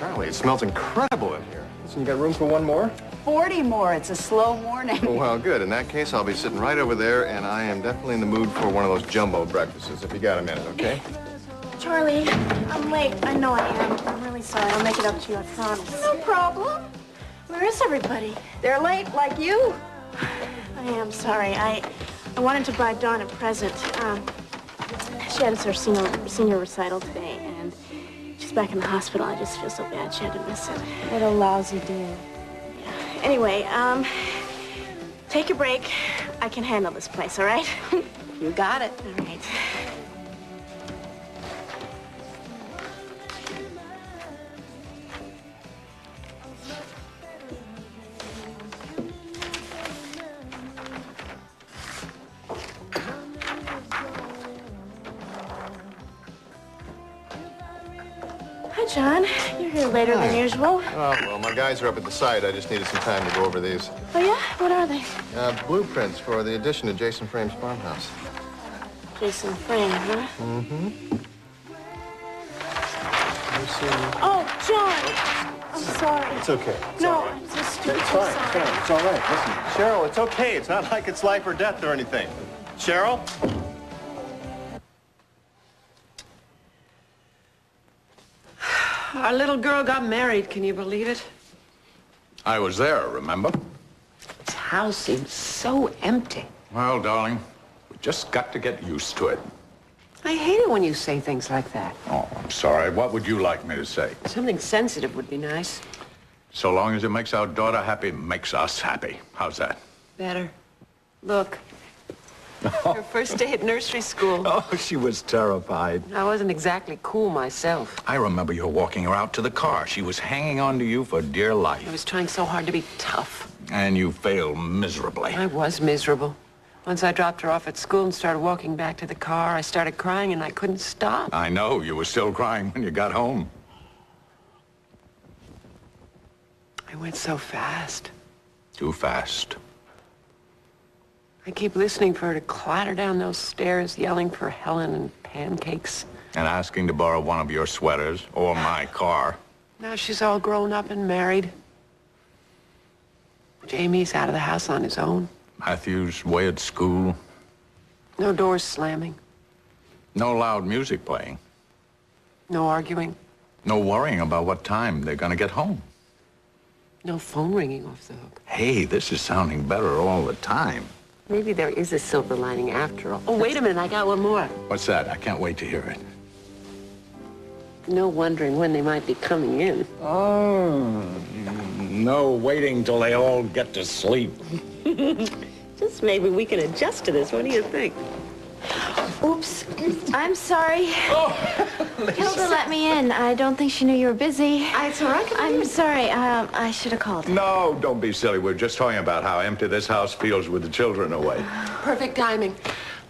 Charlie, it smells incredible in here. Listen, you got room for one more? 40 more. It's a slow morning. Oh, well, good. In that case, I'll be sitting right over there, and I am definitely in the mood for one of those jumbo breakfasts, if you got a minute, okay? Charlie, I'm late. I know I am. I'm really sorry. I'll make it up to you, I promise. No problem. Where is everybody? They're late like you. I am sorry. I wanted to buy Dawn a present. She had her senior recital today, and she's back in the hospital. I just feel so bad she had to miss it. What a lousy deal. Yeah. Anyway, take your break. I can handle this place, all right? You got it. All right. Hi, John. You're here later than usual. Oh, well, my guys are up at the site. I just needed some time to go over these. Oh, yeah? What are they? Blueprints for the addition to Jason Frame's farmhouse. Jason Frame, huh? Mm-hmm. Oh, John! I'm sorry. It's okay. It's No, all right. I'm so stupid. It's I'm fine. It's sorry. fine. It's all right. Listen, Cheryl, it's okay. It's not like it's life or death or anything. Cheryl? Our little girl got married, can you believe it? I was there, remember? This house seems so empty. Well, darling, we just got to get used to it. I hate it when you say things like that. Oh, I'm sorry. What would you like me to say? Something sensitive would be nice. So long as it makes our daughter happy, makes us happy. How's that? Better. Look. Her first day at nursery school. Oh, she was terrified. I wasn't exactly cool myself. I remember you walking her out to the car. She was hanging on to you for dear life. I was trying so hard to be tough. And you failed miserably. I was miserable. Once I dropped her off at school and started walking back to the car, I started crying and I couldn't stop. I know. You were still crying when you got home. I went so fast. Too fast. I keep listening for her to clatter down those stairs, yelling for Helen and pancakes. And asking to borrow one of your sweaters or my car. Now she's all grown up and married. Jamie's out of the house on his own. Matthew's way at school. No doors slamming. No loud music playing. No arguing. No worrying about what time they're gonna get home. No phone ringing off the hook. Hey, this is sounding better all the time. Maybe there is a silver lining after all. Oh, wait a minute, I got one more. What's that? I can't wait to hear it. No wondering when they might be coming in. Oh, no waiting till they all get to sleep. Just maybe we can adjust to this. What do you think? Oops. I'm sorry. Oh, Hilda let me in. I don't think she knew you were busy. It's all right. I'm sorry. I should have called. No, don't be silly. We're just talking about how empty this house feels with the children away. Perfect timing.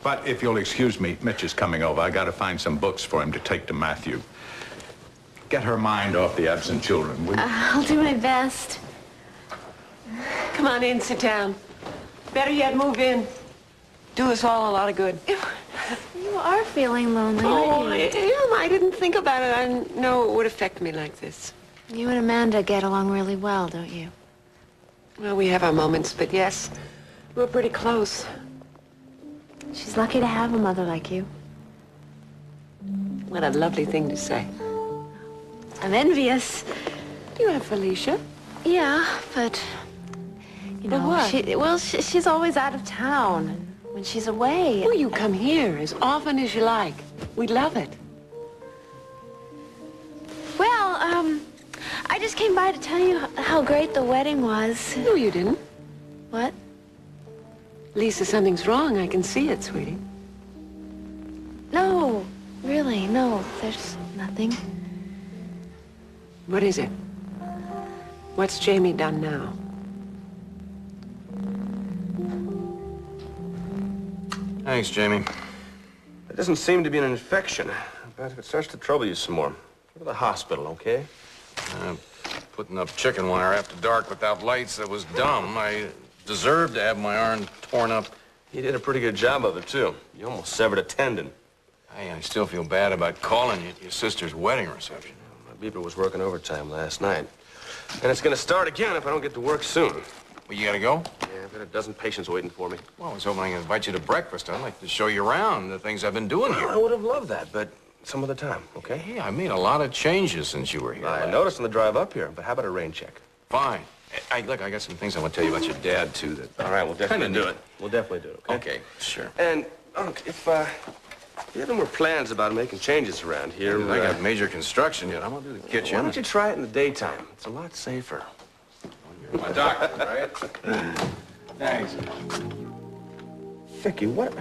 But if you'll excuse me, Mitch is coming over. I got to find some books for him to take to Matthew. Get her mind off the absent children, will you? I'll do my best. Come on in, sit down. Better yet, move in. Do us all a lot of good. You are feeling lonely, Oh, aren't I you? am. I didn't think about it. I didn't know it would affect me like this. You and Amanda get along really well, don't you? Well, we have our moments, but yes, we're pretty close. She's lucky to have a mother like you. What a lovely thing to say. I'm envious. You have Felicia. Yeah, but you But know, what? she's always out of town, and when she's away. Well, you come here as often as you like. We love it. Well, I just came by to tell you how great the wedding was. No, you didn't. What? Lisa, something's wrong. I can see it, sweetie. No, really, no. There's nothing. What is it? What's Jamie done now? Thanks, Jamie. There doesn't seem to be an infection, but if it starts to trouble you some more, go to the hospital, okay? Putting up chicken wire after dark without lights, that was dumb. I deserved to have my arm torn up. You did a pretty good job of it, too. You almost severed a tendon. Hey, I still feel bad about calling you at your sister's wedding reception. My Beeper was working overtime last night. And it's gonna start again if I don't get to work soon. Well, you gotta go? Yeah, I've got a dozen patients waiting for me. Well, I was hoping I could invite you to breakfast. I'd like to show you around the things I've been doing I here. would have loved that, but some other time, okay? Hey, I made a lot of changes since you were here. I last. noticed on the drive up here, but how about a rain check? Fine. Look, I got some things I want to tell you about your dad, too, that... All right, we'll definitely Kinda do neat. it. We'll definitely do it, okay? Okay, sure. And, Unc, if you have any more plans about making changes around here, I got major construction yet. I'm gonna do the kitchen. why don't you try it in the daytime? It's a lot safer. You're my doctor, right? Thanks. Vicky, what?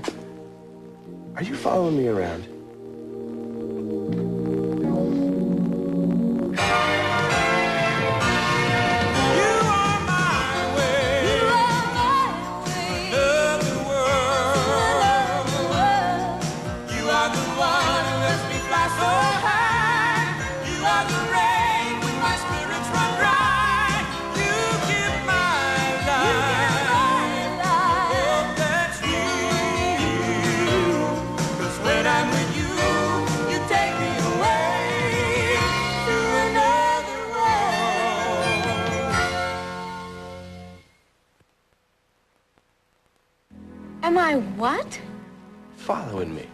Are you following me around? Am I what? Following me.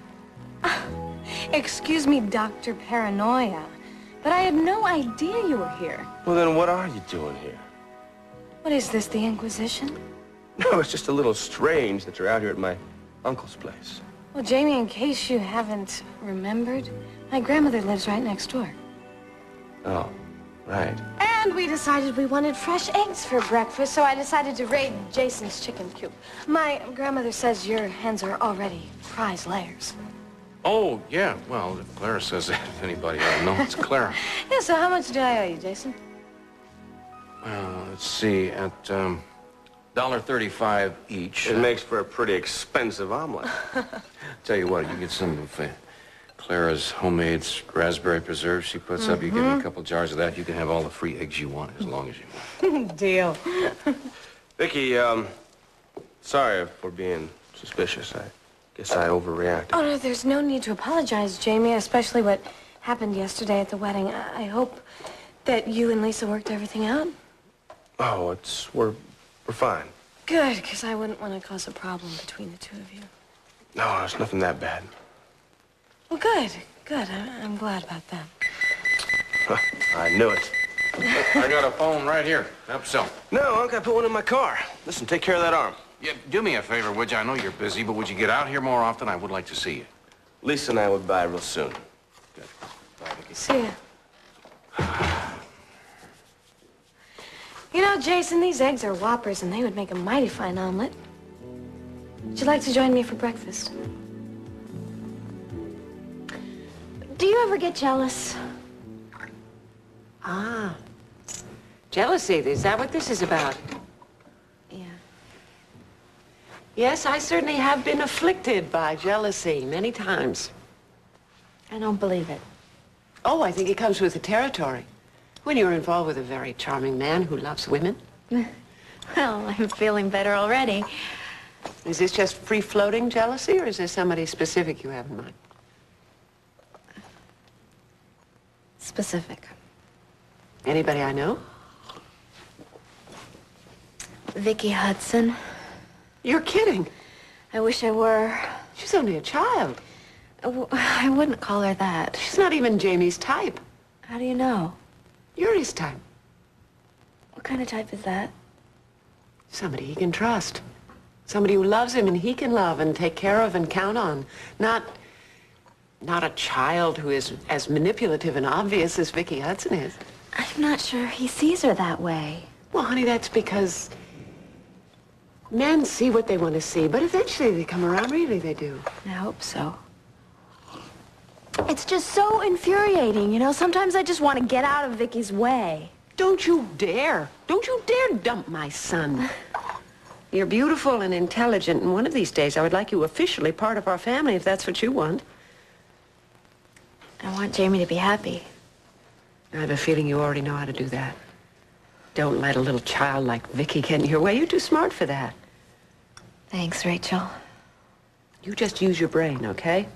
Excuse me, Dr. Paranoia, but I had no idea you were here. Well, then what are you doing here? What is this, the Inquisition? No, it's just a little strange that you're out here at my uncle's place. Well, Jamie, in case you haven't remembered, my grandmother lives right next door. Oh, right. And we decided we wanted fresh eggs for breakfast, so I decided to raid Jason's chicken coop. My grandmother says your hens are already prize layers. Oh, yeah. Well, if Clara says that, if anybody ought to know, it's Clara. Yeah, so how much do I owe you, Jason? Well, let's see. At $1.35 each. It makes for a pretty expensive omelet. Tell you what, you get some of Clara's homemade raspberry preserve she puts up. You give me a couple jars of that. You can have all the free eggs you want as long as you want. Deal. Vicky, sorry for being suspicious. I guess I overreacted. Oh, no, there's no need to apologize, Jamie, especially what happened yesterday at the wedding. I hope that you and Lisa worked everything out. Oh, we're fine. Good, because I wouldn't want to cause a problem between the two of you. No, it's nothing that bad. Well, good, good. I'm glad about that. I knew it. I got a phone right here. Help yourself. No, Unc, I put one in my car. Listen, take care of that arm. Yeah, do me a favor, would you? I know you're busy, but would you get out here more often? I would like to see you. Lisa and I will be by real soon. Good. Bye, Vicky. See ya. You know, Jason, these eggs are whoppers, and they would make a mighty fine omelet. Would you like to join me for breakfast? Do you ever get jealous? Ah. Jealousy, is that what this is about? Yeah. Yes, I certainly have been afflicted by jealousy many times. I don't believe it. Oh, I think it comes with the territory. When you're involved with a very charming man who loves women. Well, I'm feeling better already. Is this just free-floating jealousy, or is there somebody specific you have in mind? Specific. Anybody I know? Vicky Hudson. You're kidding. I wish I were. She's only a child. I wouldn't call her that. She's not even Jamie's type. How do you know? You're his type. What kind of type is that? Somebody he can trust. Somebody who loves him and he can love and take care of and count on. Not a child who is as manipulative and obvious as Vicky Hudson is. I'm not sure he sees her that way. Well, honey, that's because men see what they want to see, but eventually they come around. Really, they do. I hope so. It's just so infuriating, you know? Sometimes I just want to get out of Vicky's way. Don't you dare. Don't you dare dump my son. You're beautiful and intelligent, and one of these days I would like you officially part of our family if that's what you want. I want Jamie to be happy. I have a feeling you already know how to do that. Don't let a little child like Vicky get in your way. You're too smart for that. Thanks, Rachel. You just use your brain, okay?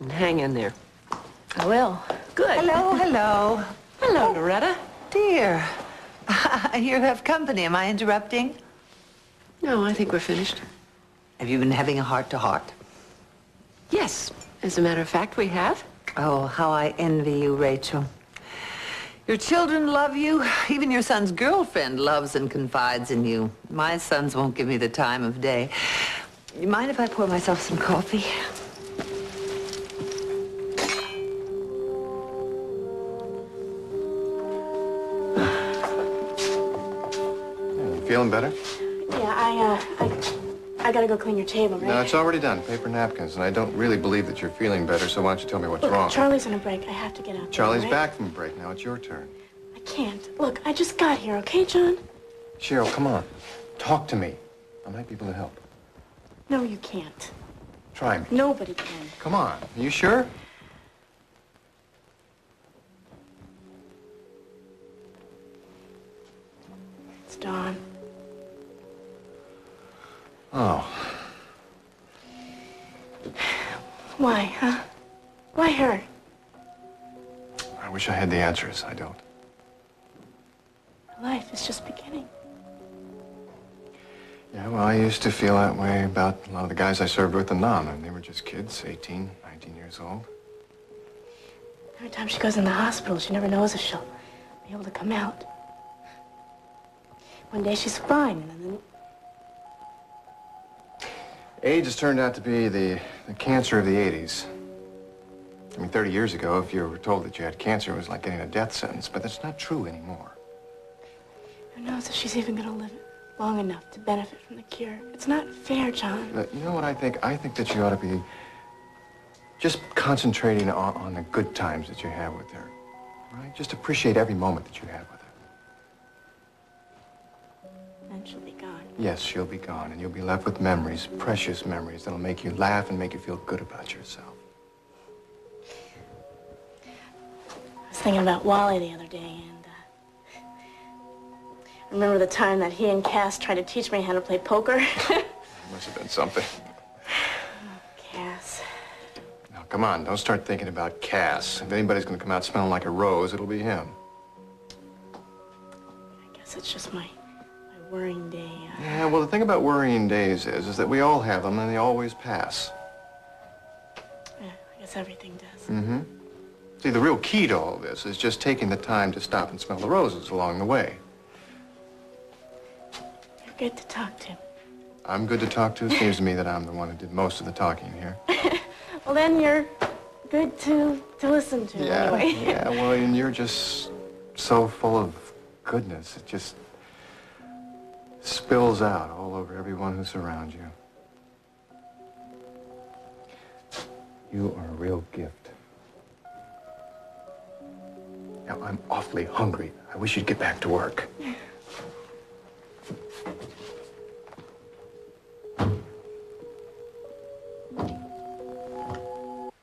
And hang in there. I will. Good. Hello, hello. Hello, Loretta. Dear, you have company. Am I interrupting? No, I think we're finished. Have you been having a heart-to-heart? Yes, as a matter of fact, we have. Oh, how I envy you, Rachel. Your children love you. Even your son's girlfriend loves and confides in you. My sons won't give me the time of day. You mind if I pour myself some coffee? You feeling better? Yeah, I gotta go clean your table, right? No, it's already done. Paper napkins. And I don't really believe that you're feeling better, so why don't you tell me what's Look, wrong? Charlie's on a break. I have to get out there, Charlie's right? back from break. Now it's your turn. I can't. Look, I just got here, okay, John? Cheryl, come on. Talk to me. I might be able to help. No, you can't. Try me. Nobody can. Come on. Are you sure? It's Dawn. Oh. Why, huh? Why her? I wish I had the answers. I don't. Her life is just beginning. Yeah, well, I used to feel that way about a lot of the guys I served with in Nam. And they were just kids, 18, 19 years old. Every time she goes in the hospital, she never knows if she'll be able to come out. One day she's fine, and then... AIDS has turned out to be the cancer of the 80s. I mean, 30 years ago, if you were told that you had cancer, it was like getting a death sentence. But that's not true anymore. Who knows if she's even gonna live long enough to benefit from the cure? It's not fair, John. But you know what I think? I think that you ought to be just concentrating on the good times that you have with her. Right? Just appreciate every moment that you have with her. Then she'll be gone. Yes, she'll be gone, and you'll be left with memories, precious memories, that'll make you laugh and make you feel good about yourself. I was thinking about Wally the other day, and I remember the time that he and Cass tried to teach me how to play poker. Must have been something. Cass. Now, come on, don't start thinking about Cass. If anybody's gonna come out smelling like a rose, it'll be him. I guess it's just my worrying day. Yeah, well, the thing about worrying days is that we all have them, and they always pass. Yeah, I guess everything does. Mm-hmm. See, the real key to all this is just taking the time to stop and smell the roses along the way. You're good to talk to. I'm good to talk to. It seems to me that I'm the one who did most of the talking here. Well, then you're good to listen to, anyway. Yeah, well, and you're just so full of goodness. It just spills out all over everyone who surrounds you. You are a real gift. Now, I'm awfully hungry. I wish you'd get back to work.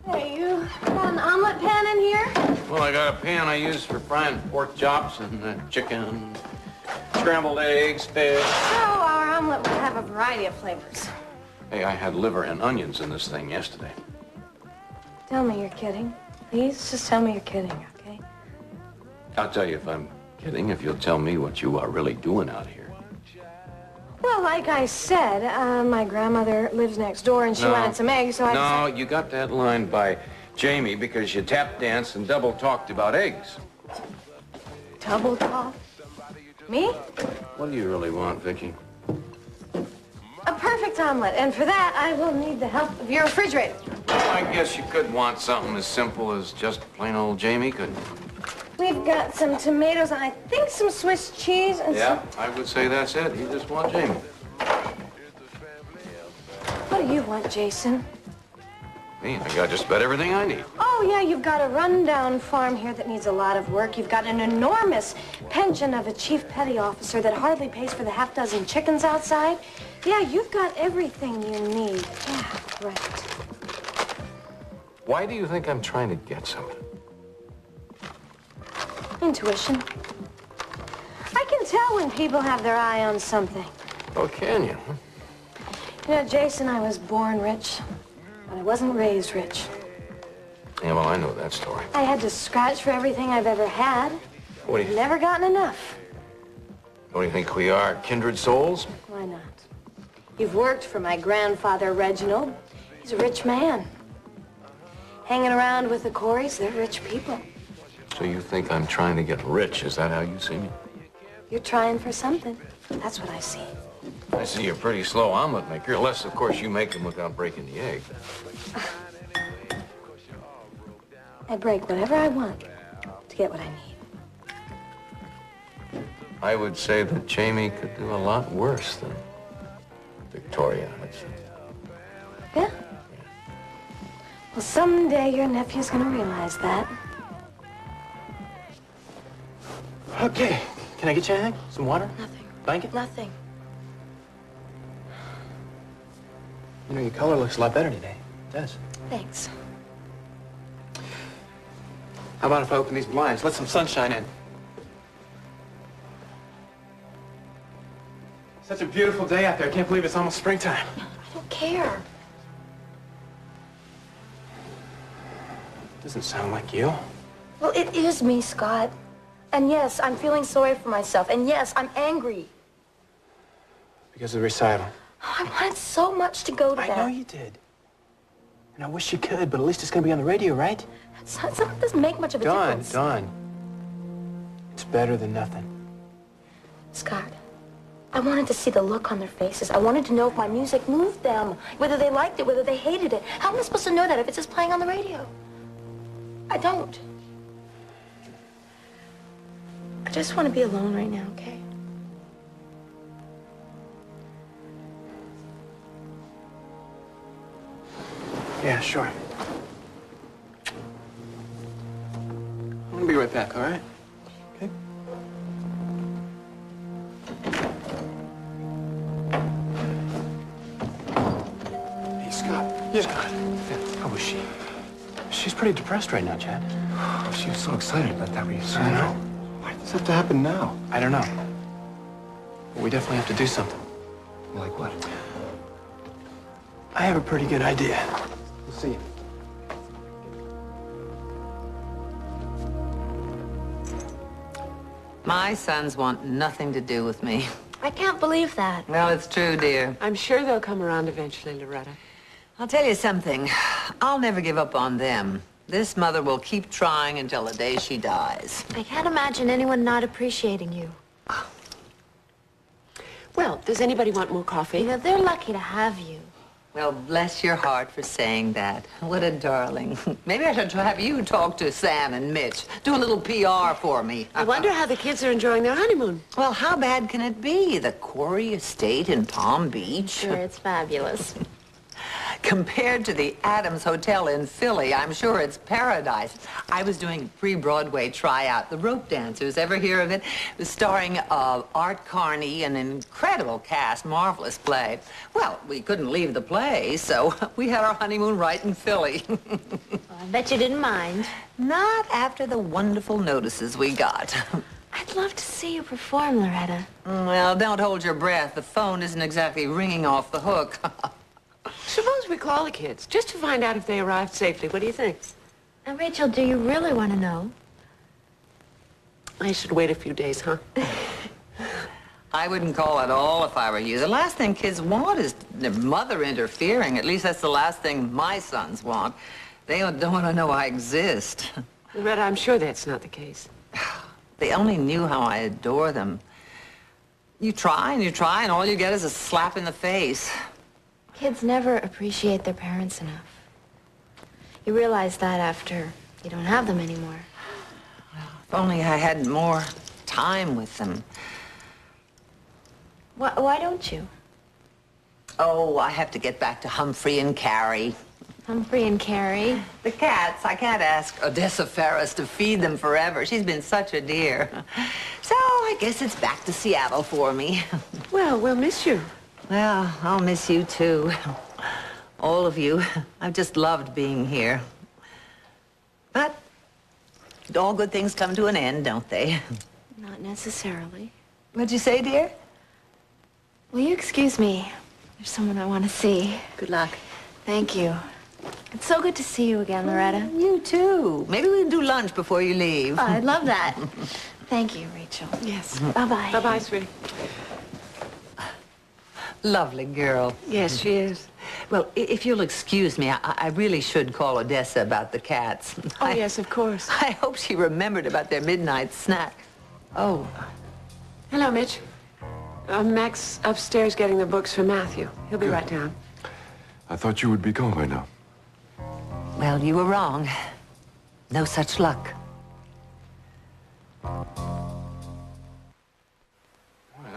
Hey, you got an omelet pan in here? Well, I got a pan I use for frying pork chops and chicken, scrambled eggs, fish. So our omelet would have a variety of flavors. Hey, I had liver and onions in this thing yesterday. Tell me you're kidding. Please, just tell me you're kidding, okay? I'll tell you if I'm kidding, if you'll tell me what you are really doing out here. Well, like I said, my grandmother lives next door and she wanted some eggs, so I No, decided... you got that line by Jamie because you tap danced and double talked about eggs. Double talk? Me? What do you really want, Vicky? A perfect omelet, and for that, I will need the help of your refrigerator. Well, I guess you could want something as simple as just plain old Jamie, couldn't you? We've got some tomatoes and I think some Swiss cheese and Yeah, I would say that's it. You just want Jamie. What do you want, Jason? Me, I got just about everything I need. Oh, yeah, you've got a rundown farm here that needs a lot of work. You've got an enormous pension of a chief petty officer that hardly pays for the half-dozen chickens outside. Yeah, you've got everything you need. Yeah, right. Why do you think I'm trying to get something? Intuition. I can tell when people have their eye on something. Oh, can you? You know, Jason, I was born rich, but I wasn't raised rich. Yeah, well, I know that story. I had to scratch for everything I've ever had. What do you, Never gotten enough. what do you think we are, kindred souls? Why not? You've worked for my grandfather, Reginald. He's a rich man. Hanging around with the Coreys, they're rich people. So you think I'm trying to get rich? Is that how you see me? You're trying for something. That's what I see. I see you're a pretty slow omelet maker, unless, of course, you make them without breaking the egg. I break whatever I want to get what I need. I would say that Jamie could do a lot worse than Victoria. Yeah? Well, someday your nephew's gonna realize that. Okay. Can I get you anything? Some water? Nothing. Blanket? Nothing. You know, your color looks a lot better today. It does. Thanks. How about if I open these blinds? Let some sunshine in. Such a beautiful day out there. I can't believe it's almost springtime. I don't care. Doesn't sound like you. Well, it is me, Scott. And yes, I'm feeling sorry for myself. And yes, I'm angry. Because of the recital. Oh, I wanted so much to go to that. I know you did. And I wish you could, but at least it's going to be on the radio, right? That doesn't make much of a difference. Dawn. It's better than nothing. Scott, I wanted to see the look on their faces. I wanted to know if my music moved them, whether they liked it, whether they hated it. How am I supposed to know that if it's just playing on the radio? I don't. I just want to be alone right now, okay? Yeah, sure. I'm going to be right back, all right? Okay? Hey, Scott. Yeah. Scott. Yeah, how was she? She's pretty depressed right now, Chad. Oh, she was so excited about that reunion. I know. Why did this have to happen now? I don't know. But we definitely have to do something. Like what? I have a pretty good idea. We'll see you. My sons want nothing to do with me. I can't believe that. Well, it's true, dear. I'm sure they'll come around eventually, Loretta. I'll tell you something. I'll never give up on them. This mother will keep trying until the day she dies. I can't imagine anyone not appreciating you. Well, does anybody want more coffee? You know, they're lucky to have you. Well, bless your heart for saying that. What a darling. Maybe I should have you talk to Sam and Mitch. Do a little PR for me. I wonder how the kids are enjoying their honeymoon. Well, how bad can it be? The Corey estate in Palm Beach. Sure, it's fabulous. Compared to the Adams Hotel in Philly, I'm sure it's paradise. I was doing a pre-Broadway tryout. The Rope Dancers, ever hear of it? It was starring Art Carney, an incredible cast, marvelous play. Well, we couldn't leave the play, so we had our honeymoon right in Philly. I bet you didn't mind. Not after the wonderful notices we got. I'd love to see you perform, Loretta. Well, don't hold your breath. The phone isn't exactly ringing off the hook. Suppose we call the kids, just to find out if they arrived safely. What do you think? Now, Rachel, do you really want to know? I should wait a few days, huh? I wouldn't call at all if I were you. The last thing kids want is their mother interfering. At least that's the last thing my sons want. They don't want to know I exist. Loretta, I'm sure that's not the case. They only knew how I adore them. You try, and all you get is a slap in the face. Kids never appreciate their parents enough. You realize that after you don't have them anymore. If only I had more time with them. Why don't you? Oh, I have to get back to Humphrey and Carrie. Humphrey and Carrie. The cats, I can't ask Odessa Ferris to feed them forever. She's been such a dear. So I guess it's back to Seattle for me. Well, we'll miss you. Well, I'll miss you too. All of you. I've just loved being here. But all good things come to an end, don't they? Not necessarily. What'd you say, dear? Will you excuse me? There's someone I want to see. Good luck. Thank you. It's so good to see you again, Loretta. You too. Maybe we can do lunch before you leave. Oh, I'd love that. Thank you, Rachel. Yes. Bye-bye. Bye-bye, sweetie. Lovely girl. Yes, she is. Well, if you'll excuse me, I really should call Odessa about the cats. Oh, yes, of course. I hope she remembered about their midnight snack. Oh. Hello, Mitch. Mac's upstairs getting the books for Matthew. He'll be right down. I thought you would be gone by now. Well, you were wrong. No such luck. Boy,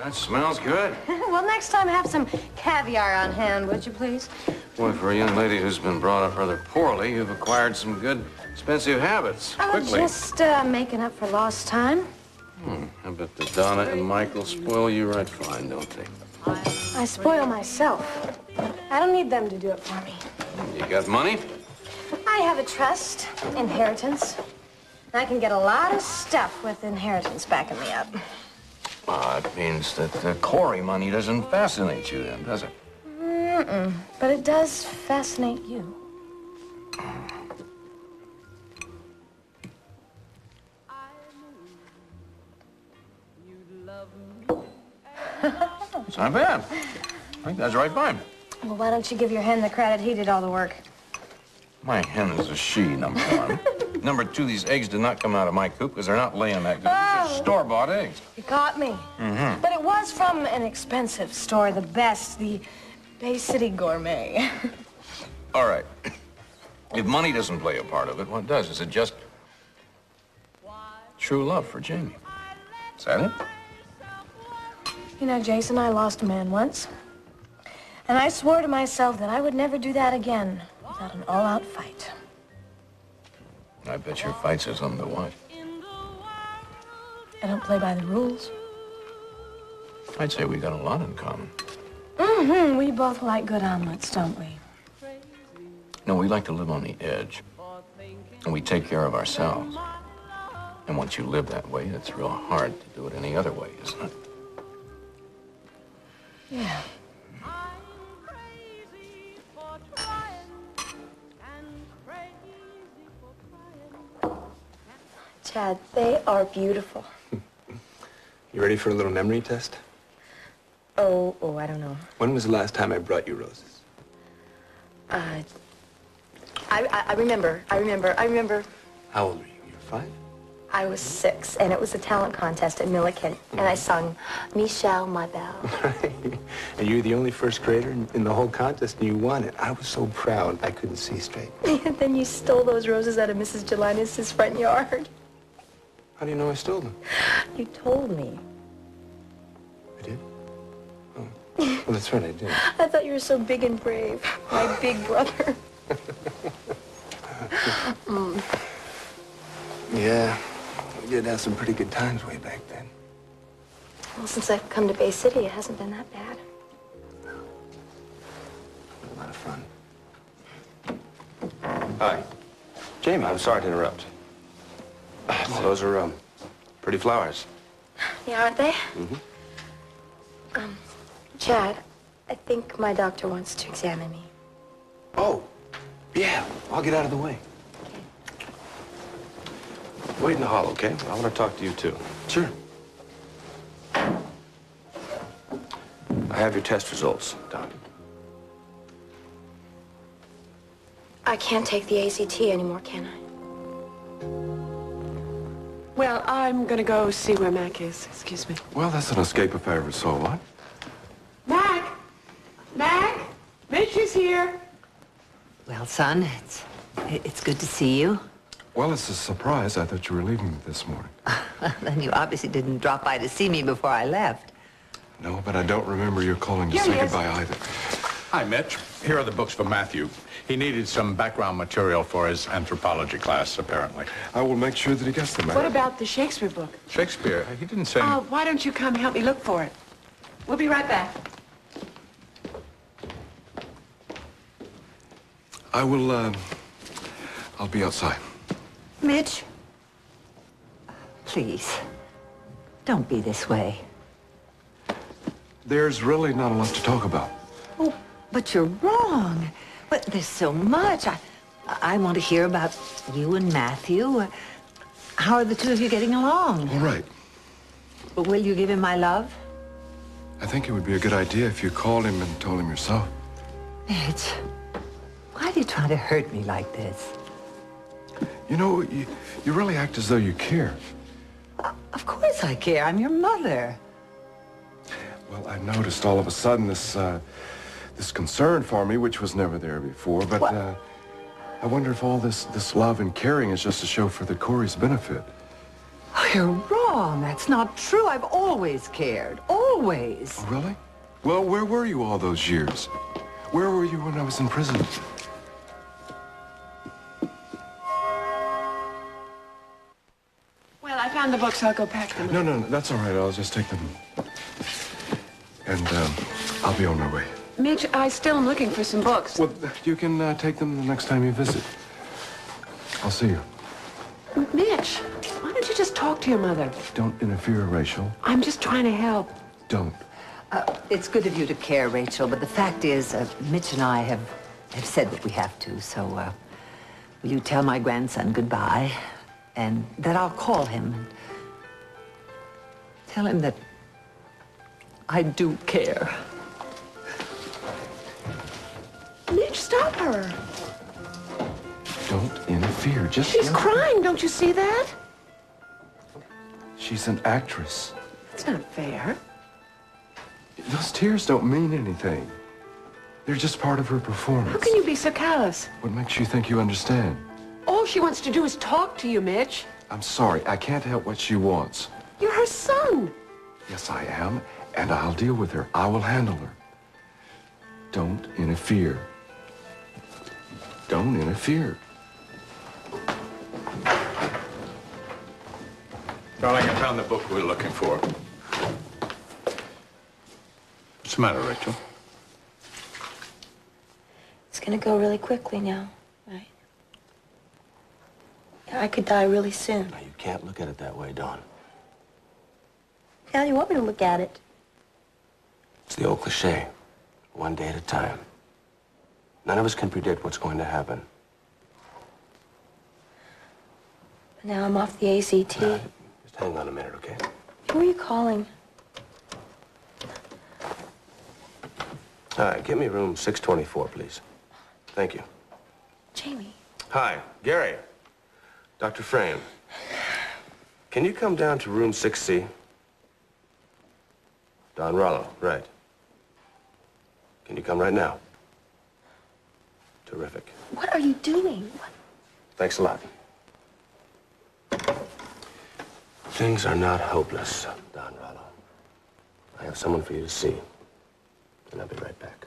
that smells good. Well, next time have some caviar on hand, would you please? Boy, for a young lady who's been brought up rather poorly, you've acquired some good, expensive habits. Quickly. Just making up for lost time. I bet the Donna and Michael spoil you right fine, don't they? I spoil myself. I don't need them to do it for me. You got money? I have a trust, inheritance. I can get a lot of stuff with inheritance backing me up. It means that the Corey money doesn't fascinate you then, does it? Mm-mm. But it does fascinate you. It's not bad. I think that's right fine. Well, why don't you give your hen the credit? He did all the work. My hen is a she, number one. Number two, these eggs did not come out of my coop because they're not laying that good. These are store-bought eggs. You caught me. Mm-hmm. But it was from an expensive store, the best, the Bay City Gourmet. All right. If money doesn't play a part of it, what does? Is it just true love for Jamie? Is that it? You know, Jason, I lost a man once. And I swore to myself that I would never do that again without an all-out fight. I bet your fights are something to watch. I don't play by the rules. I'd say we got a lot in common. Mm-hmm. We both like good omelets, don't we? No, we like to live on the edge. And we take care of ourselves. And once you live that way, it's real hard to do it any other way, isn't it? Yeah. Chad, they are beautiful. You ready for a little memory test? Oh, I don't know. When was the last time I brought you roses? I remember. How old were you? You were 5? I was 6, and it was a talent contest at Milliken, and I sung Michelle, my belle. And you were the only first grader in the whole contest, and you won it. I was so proud I couldn't see straight. And then you stole those roses out of Mrs. Jelinas' front yard. How do you know I stole them? You told me. I did? Oh. Well, that's right, I did. I thought you were so big and brave, my big brother. Yeah, we did have some pretty good times way back then. Well, since I've come to Bay City, it hasn't been that bad. A lot of fun. Hi. Jamie, I'm sorry to interrupt. Those are, pretty flowers. Yeah, aren't they? Mm-hmm. Chad, I think my doctor wants to examine me. Oh, yeah, I'll get out of the way. Wait in the hall, okay? I want to talk to you, too. Sure. I have your test results, Doc. I can't take the ACT anymore, can I? Well, I'm gonna go see where Mac is. Excuse me. Well, that's an escape if I ever saw one. Mac! Mac! Mitch is here. Well, son, it's good to see you. Well, it's a surprise. I thought you were leaving this morning. Then you obviously didn't drop by to see me before I left. No, but I don't remember your calling to Here say he is. goodbye either. Hi, Mitch. Here are the books for Matthew. He needed some background material for his anthropology class, apparently. I will make sure that he gets them. What about the Shakespeare book? Shakespeare, he didn't say... Why don't you come help me look for it? We'll be right back. I will, I'll be outside. Mitch, please, don't be this way. There's really not a lot to talk about. Oh, but you're wrong. But there's so much. I want to hear about you and Matthew. How are the two of you getting along? All right. But will you give him my love? I think it would be a good idea if you called him and told him yourself. Mitch, why do you try to hurt me like this? You know, you really act as though you care. Of course I care. I'm your mother. Well, I noticed all of a sudden this concern for me, which was never there before, but I wonder if all this love and caring is just a show for the Corey's benefit. Oh, you're wrong. That's not true. I've always cared. Always. Oh, really? Well, where were you all those years? Where were you when I was in prison? Well, I found the books. I'll go pack them. No, that's all right. I'll just take them. And I'll be on my way. Mitch, I still am looking for some books. Well, you can take them the next time you visit. I'll see you. Mitch, why don't you just talk to your mother? Don't interfere, Rachel. I'm just trying to help. Don't. It's good of you to care, Rachel, but the fact is, Mitch and I have said what we have to, so will you tell my grandson goodbye? And that I'll call him and tell him that I do care. Mitch, stop her. Don't interfere. Just She's crying. Don't you see that? She's an actress. It's not fair. Those tears don't mean anything. They're just part of her performance. How can you be so callous? What makes you think you understand? All she wants to do is talk to you, Mitch. I'm sorry. I can't help what she wants. You're her son. Yes, I am. And I'll deal with her. I will handle her. Don't interfere. Don't interfere. Darling, I found the book we were looking for. What's the matter, Rachel? It's gonna go really quickly now, right? I could die really soon. Now, you can't look at it that way, Dawn. How do you want me to look at it? It's the old cliche. One day at a time. None of us can predict what's going to happen. But now I'm off the ACT. Just hang on a minute, okay? Who are you calling? All right, give me room 624, please. Thank you. Jamie. Hi, Gary. Dr. Frame. Can you come down to room 6C? Don Rollo, right. Can you come right now? Terrific. What are you doing? Thanks a lot. Things are not hopeless, Don Rollo. I have someone for you to see, and I'll be right back.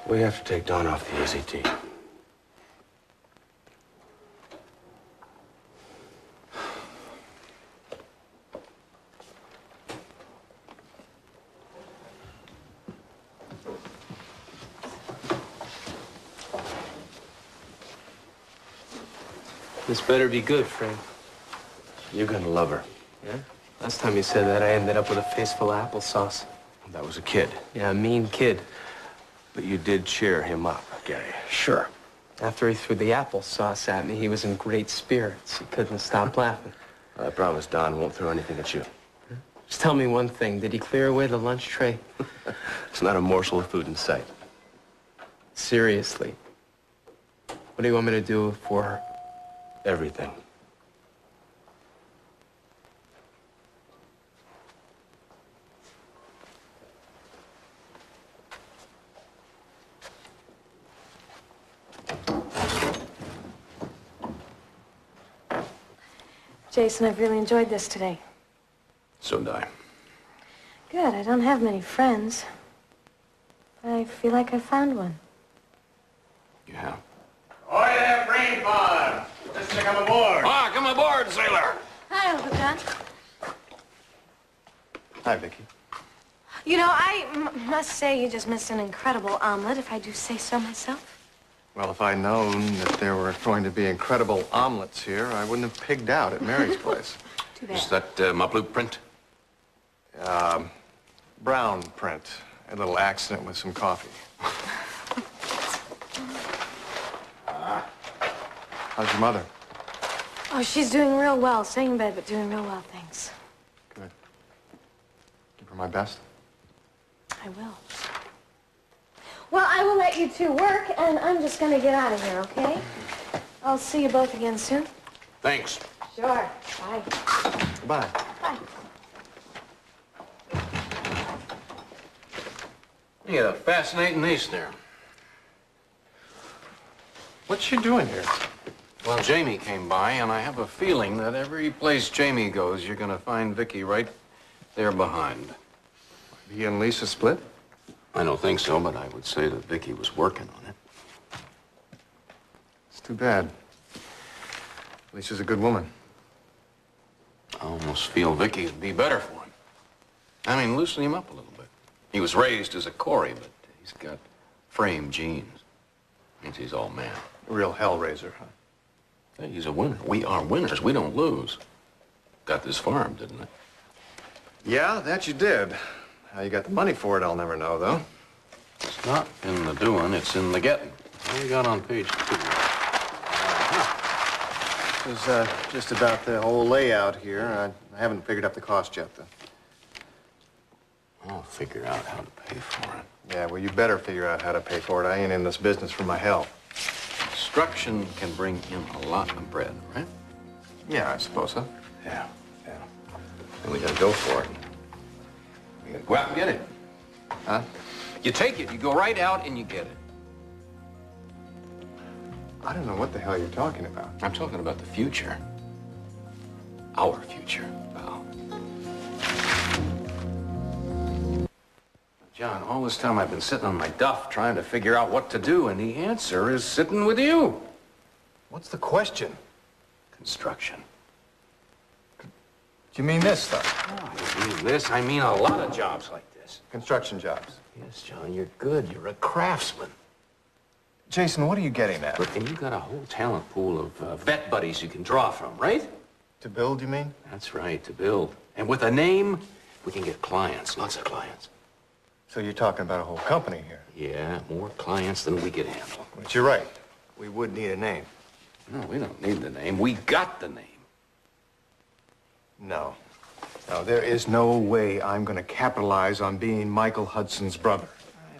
We have to take Dawn off the AZT. This better be good, Frank. You're gonna love her. Yeah? Last time you said that, I ended up with a face full of applesauce. That was a kid. Yeah, a mean kid. But you did cheer him up, Gary. Sure. After he threw the applesauce at me, he was in great spirits. He couldn't stop laughing. I promise Don won't throw anything at you. Just tell me one thing. Did he clear away the lunch tray? It's not a morsel of food in sight. Seriously. What do you want me to do for her? Everything. Jason, I've really enjoyed this today. So did I. Good. I don't have many friends. I feel like I found one. You have? Ahoy there, brain pod! Just to come aboard. Ah, come aboard, sailor. Hi, Uncle John. Hi, Vicky. You know, I must say you just missed an incredible omelet, if I do say so myself. Well, if I'd known that there were going to be incredible omelets here, I wouldn't have pigged out at Mary's place. Too bad. Is that my blueprint? Brown print. A little accident with some coffee. How's your mother? Oh, she's doing real well. Staying in bed, but doing real well, thanks. Good. Give her my best. I will. Well, I will let you two work, and I'm just gonna get out of here, okay? I'll see you both again soon. Thanks. Sure. Bye. Goodbye. Bye. You got a fascinating ace there. What's she doing here? Well, Jamie came by, and I have a feeling that every place Jamie goes, you're gonna find Vicky right there behind. He and Lisa split? I don't think so, but I would say that Vicky was working on it. It's too bad. Lisa's a good woman. I almost feel Vicky would be better for him. I mean, loosen him up a little bit. He was raised as a Corey, but he's got frame genes. Means he's all man. A real hellraiser, huh? Hey, he's a winner. We are winners. We don't lose. Got this farm, didn't I? Yeah, that you did. How you got the money for it, I'll never know, though. It's not in the doing, it's in the getting. What do you got on page 2? This is just about the whole layout here. I haven't figured up the cost yet, though. I'll figure out how to pay for it. Yeah, well, you better figure out how to pay for it. I ain't in this business for my health. Construction can bring in a lot of bread, right? Yeah, I suppose so. Yeah. And we gotta go for it. We gotta go out and get it. Huh? You take it, you go right out and you get it. I don't know what the hell you're talking about. I'm talking about the future. Our future, pal. John, all this time I've been sitting on my duff trying to figure out what to do, and the answer is sitting with you. What's the question? Construction. Do you mean this stuff? Oh, I mean this. I mean a lot of jobs like this. Construction jobs. Yes, John, you're good. You're a craftsman. Jason, what are you getting at? Look, and you got a whole talent pool of vet buddies you can draw from, right? To build, you mean? That's right, to build. And with a name, we can get clients, lots of clients. So you're talking about a whole company here? Yeah, more clients than we could handle. But you're right. We would need a name. No, we don't need the name. We got the name. No. No, there is no way I'm going to capitalize on being Michael Hudson's brother.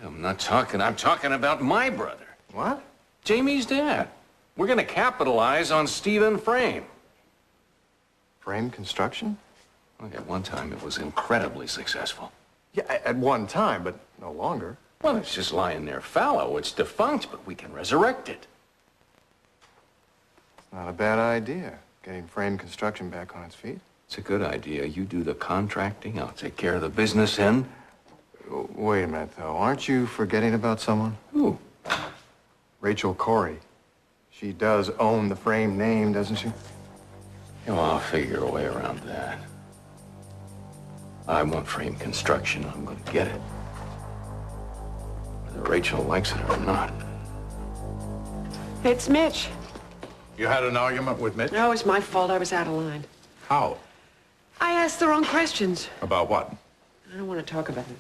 I'm talking about my brother. What? Jamie's dad. We're gonna capitalize on Stephen Frame. Frame construction? Look, at one time it was incredibly successful. Yeah, at one time, but no longer. Well, it's just lying there fallow. It's defunct, but we can resurrect it. It's not a bad idea, getting frame construction back on its feet. It's a good idea. You do the contracting, I'll take care of the business end. Wait a minute, though. Aren't you forgetting about someone? Who? Rachel Corey. She does own the frame name, doesn't she? Well, I'll figure a way around that. I want frame construction. I'm going to get it. Whether Rachel likes it or not. It's Mitch. You had an argument with Mitch? No, it's my fault. I was out of line. How? I asked the wrong questions. About what? I don't want to talk about it.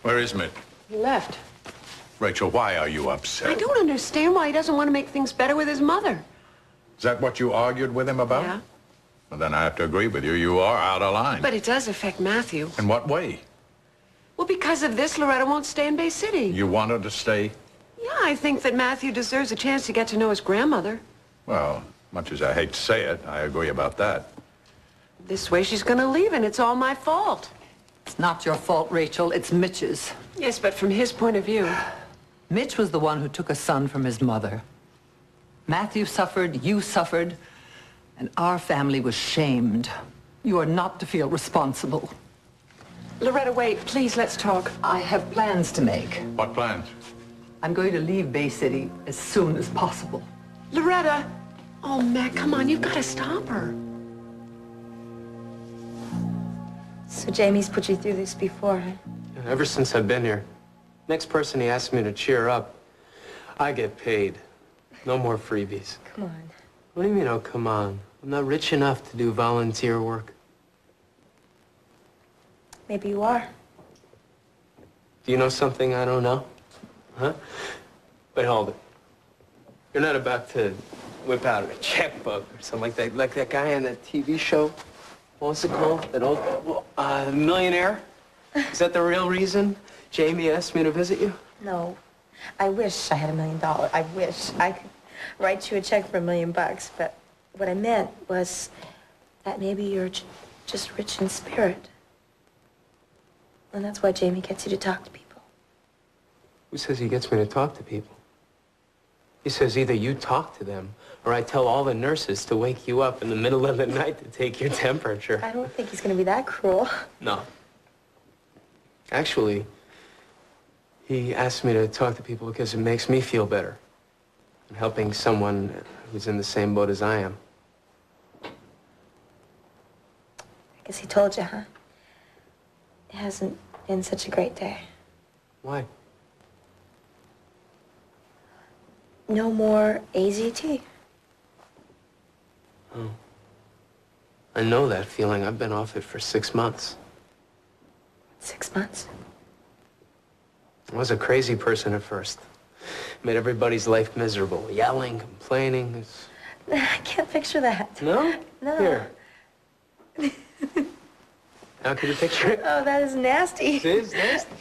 Where is Mitch? He left. Rachel, why are you upset? I don't understand why he doesn't want to make things better with his mother. Is that what you argued with him about? Yeah. Well, then I have to agree with you. You are out of line. But it does affect Matthew. In what way? Well, because of this, Loretta won't stay in Bay City. You wanted to stay? Yeah, I think that Matthew deserves a chance to get to know his grandmother. Well, much as I hate to say it, I agree about that. This way she's going to leave, and it's all my fault. It's not your fault, Rachel. It's Mitch's. Yes, but from his point of view. Mitch was the one who took a son from his mother. Matthew suffered, you suffered, and our family was shamed. You are not to feel responsible. Loretta, wait. Please, let's talk. I have plans to make. What plans? I'm going to leave Bay City as soon as possible. Loretta! Oh, Matt, come on. You've got to stop her. So Jamie's put you through this before, huh? Ever since I've been here. Next person he asks me to cheer up, I get paid. No more freebies. Come on. What do you mean, oh, come on? I'm not rich enough to do volunteer work. Maybe you are. Do you know something I don't know? Huh? Wait, hold it. You're not about to whip out a checkbook or something like that guy on that TV show? What was it called? That old, Millionaire? Is that the real reason Jamie asked me to visit you? No. I wish I had $1 million. I wish I could write you a check for $1 million. But what I meant was that maybe you're just rich in spirit. And that's why Jamie gets you to talk to people. Who says he gets me to talk to people? He says either you talk to them or I tell all the nurses to wake you up in the middle of the night to take your temperature. I don't think he's going to be that cruel. No. Actually, he asked me to talk to people because it makes me feel better. I'm helping someone who's in the same boat as I am. I guess he told you, huh? It hasn't been such a great day. Why? No more AZT. Oh. I know that feeling. I've been off it for 6 months. 6 months? I was a crazy person at first. Made everybody's life miserable. Yelling, complaining. I can't picture that. No? No. Here. Now can you picture it? Oh, that is nasty. It is nasty.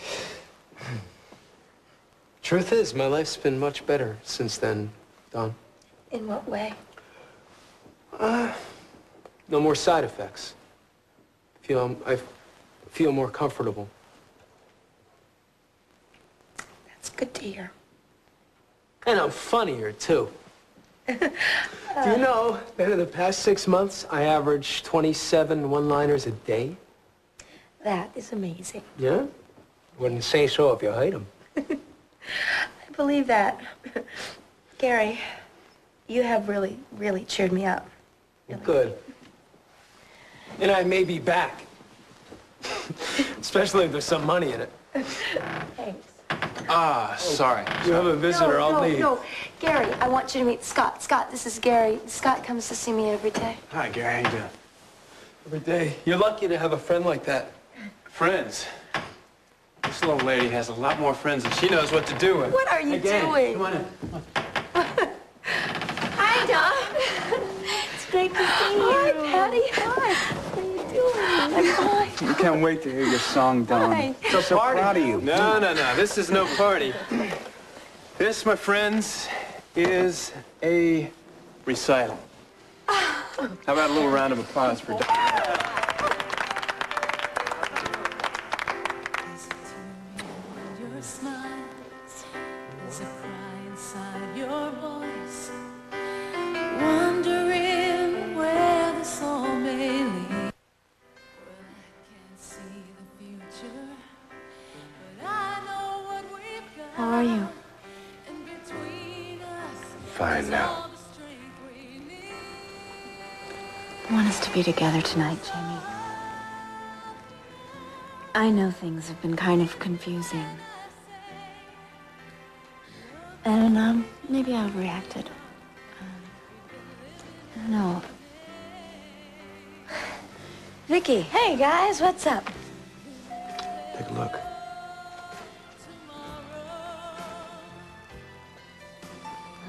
Truth is, my life's been much better since then, Dawn. In what way? No more side effects. I feel more comfortable. That's good to hear. And I'm funnier, too. Do you know that in the past 6 months, I averaged 27 one-liners a day? That is amazing. Yeah? Wouldn't say so if you hate them. I believe that. Gary, you have really, really cheered me up. Really. Good. And I may be back. Especially if there's some money in it. Thanks. Sorry. You have a visitor, I'll leave. No, Gary, I want you to meet Scott. Scott, this is Gary. Scott comes to see me every day. Hi, Gary. How you doing? Every day. You're lucky to have a friend like that. Friends. This little lady has a lot more friends than she knows what to do with. What are you doing? Come on in. Hi, Don. It's great to see you. Hi, Patty. Hi. What are you doing? Hi. We can't wait to hear your song, Dawn. Hi. So proud of you. No. This is no party. This, my friends, is a recital. How about a little round of applause for Dawn? Your smiles, there's a cry inside your voice, wondering where this all may lead. Well, I can't see the future, but I know what we've got. How are you? And between us, Fine now. all the strength we need. I want us to be together tonight, Jamie. I know things have been kind of confusing. And, maybe I overreacted. No. Vicky. Hey, guys, what's up? Take a look.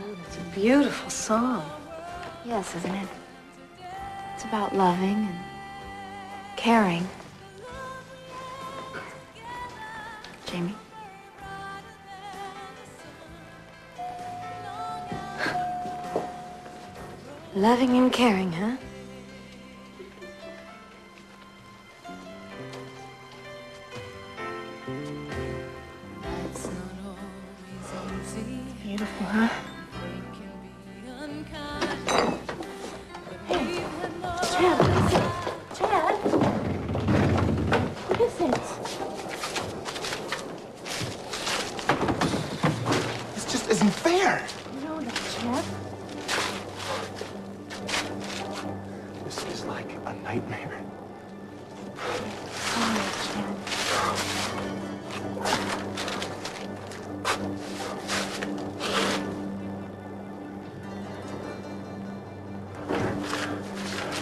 Oh, that's a beautiful song. Yes, isn't it? It's about loving and caring. Jamie? Loving and caring, huh? It's not always easy. Beautiful, huh? It can be unkind. But we've had more. Chad, listen. Chad? What is it? This just isn't fair. You know that, Chad. This is like a nightmare. Sorry, Chad.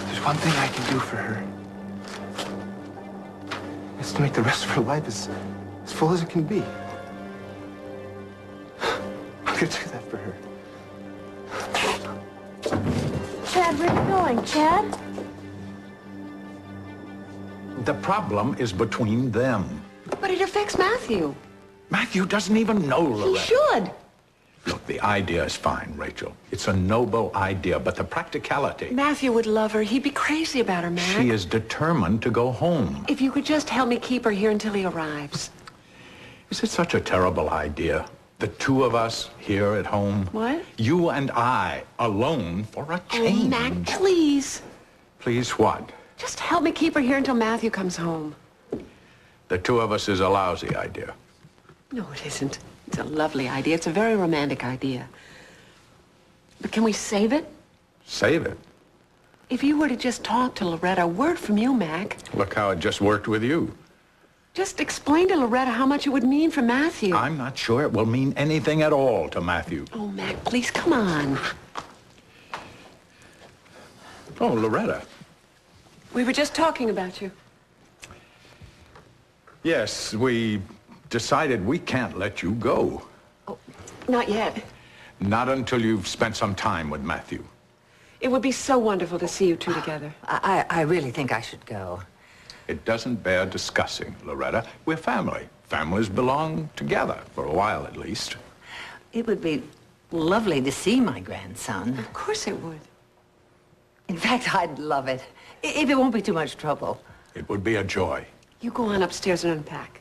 There's one thing I can do for her. It's just to make the rest of her life as full as it can be. I'm gonna do that for her. Chad, where are you going, Chad? The problem is between them. But it affects Matthew. Matthew doesn't even know He Loretta. should. Look, the idea is fine, Rachel. It's a noble idea, but the practicality... Matthew would love her. He'd be crazy about her, Mac. She is determined to go home. If you could just help me keep her here until he arrives. Is it such a terrible idea? The two of us here at home? What? You and I, alone for a change. Oh, Mac, please. Please what? Just help me keep her here until Matthew comes home. The two of us is a lousy idea. No, it isn't. It's a lovely idea. It's a very romantic idea. But can we save it? Save it. If you were to just talk to Loretta, a word from you, Mac. Look how it just worked with you. Just explain to Loretta how much it would mean for Matthew. I'm not sure it will mean anything at all to Matthew. Oh, Mac, please, come on. Oh, Loretta. We were just talking about you. Yes, we decided we can't let you go. Oh, not yet. Not until you've spent some time with Matthew. It would be so wonderful to see you two together. I really think I should go. It doesn't bear discussing, Loretta. We're family. Families belong together, for a while at least. It would be lovely to see my grandson. Of course it would. In fact, I'd love it. If it won't be too much trouble. It would be a joy. You go on upstairs and unpack.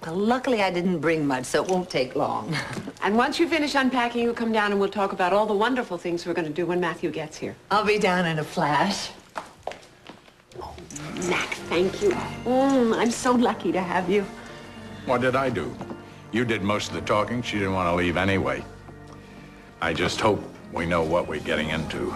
Well, luckily I didn't bring much, so it won't take long. And once you finish unpacking, you come down and we'll talk about all the wonderful things we're going to do when Matthew gets here. I'll be down in a flash. Oh, Mac, thank you. I'm so lucky to have you. What did I do? You did most of the talking. She didn't want to leave anyway. I just hope we know what we're getting into.